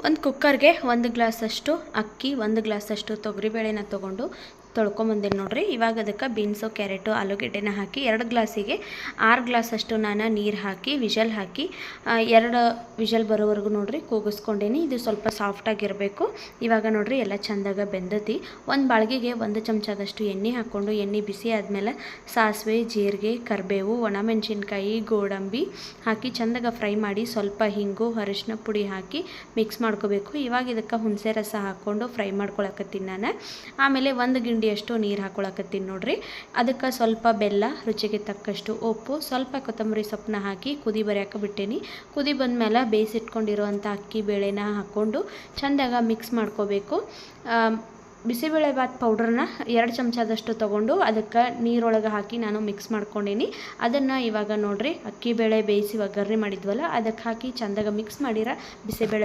ಒಂದು ಕುಕ್ಕರ್ಗೆ 1 ಗ್ಲಾಸಷ್ಟು ಅಕ್ಕಿ, 1 ಗ್ಲಾಸಷ್ಟು ತೊಗರಿಬೇಳೆನ ತೊಗೊಂಡು ತೊಳ್ಕೊಂಬಂದಿನಿ ನೋಡ್ರಿ. ಇವಾಗ ಅದಕ್ಕೆ ಬೀನ್ಸು, ಕ್ಯಾರೆಟು, ಆಲೂಗೆಡ್ಡೆನ ಹಾಕಿ 2 ಗ್ಲಾಸಿಗೆ 6 ಗ್ಲಾಸಷ್ಟು ನಾನು ನೀರು ಹಾಕಿ ವಿಷಲ್ ಹಾಕಿ 2 ವಿಷಲ್ ಬರೋವರೆಗೂ ನೋಡ್ರಿ ಕೂಗಿಸ್ಕೊಂಡೇನಿ. ಇದು ಸ್ವಲ್ಪ ಸಾಫ್ಟಾಗಿರಬೇಕು. ಇವಾಗ ನೋಡ್ರಿ ಎಲ್ಲ ಚಂದಾಗ ಬೆಂದತಿ. ಒಂದು ಬಾಳ್ಗಿಗೆ 1 ಚಮಚದಷ್ಟು ಎಣ್ಣೆ ಹಾಕ್ಕೊಂಡು ಎಣ್ಣೆ ಬಿಸಿ ಆದಮೇಲೆ ಸಾಸಿವೆ, ಜೀರಿಗೆ, ಕರಿಬೇವು, ಒಣಮೆಣಸಿನ್ಕಾಯಿ, ಗೋಡಂಬಿ ಹಾಕಿ ಚಂದಾಗ ಫ್ರೈ ಮಾಡಿ ಸ್ವಲ್ಪ ಹಿಂಗು, ಅರಿಶಿನ ಪುಡಿ ಹಾಕಿ ಮಿಕ್ಸ್ ಮಾಡ್ಕೋಬೇಕು. ಇವಾಗ ಇದಕ್ಕೆ ಹುಣಸೆ ರಸ ಹಾಕ್ಕೊಂಡು ಫ್ರೈ ಮಾಡ್ಕೊಳಕತ್ತೀನಿ ನಾನು. ಆಮೇಲೆ 1 ಗಿಂಡಿಯಷ್ಟು ನೀರು ಹಾಕ್ಕೊಳಕತ್ತೀನಿ ನೋಡ್ರಿ. ಅದಕ್ಕೆ ಸ್ವಲ್ಪ ಬೆಲ್ಲ, ರುಚಿಗೆ ತಕ್ಕಷ್ಟು ಉಪ್ಪು, ಸ್ವಲ್ಪ ಕೊತ್ತಂಬರಿ ಸೊಪ್ಪನ್ನ ಹಾಕಿ ಕುದಿ ಬರೆಯೋಕೆ ಬಿಟ್ಟೇನಿ. ಕುದಿ ಬಂದಮೇಲೆ ಬೇಯಿಸಿಟ್ಕೊಂಡಿರುವಂಥ ಅಕ್ಕಿ ಬೇಳೆನ ಹಾಕ್ಕೊಂಡು ಚಂದಾಗ ಮಿಕ್ಸ್ ಮಾಡ್ಕೋಬೇಕು. ಬಿಸಿಬೇಳೆಬಾತ್ ಪೌಡ್ರನ್ನ 2 ಚಮಚದಷ್ಟು ತೊಗೊಂಡು ಅದಕ್ಕೆ ನೀರೊಳಗೆ ಹಾಕಿ ನಾನು ಮಿಕ್ಸ್ ಮಾಡ್ಕೊಂಡೀನಿ. ಅದನ್ನು ಇವಾಗ ನೋಡ್ರಿ ಅಕ್ಕಿ ಬೇಳೆ ಬೇಯಿಸಿ ಒಗ್ಗರಣೆ ಮಾಡಿದ್ವಲ್ಲ ಅದಕ್ಕೆ ಹಾಕಿ ಚಂದಾಗ ಮಿಕ್ಸ್ ಮಾಡಿರ ಬಿಸಿಬೇಳೆ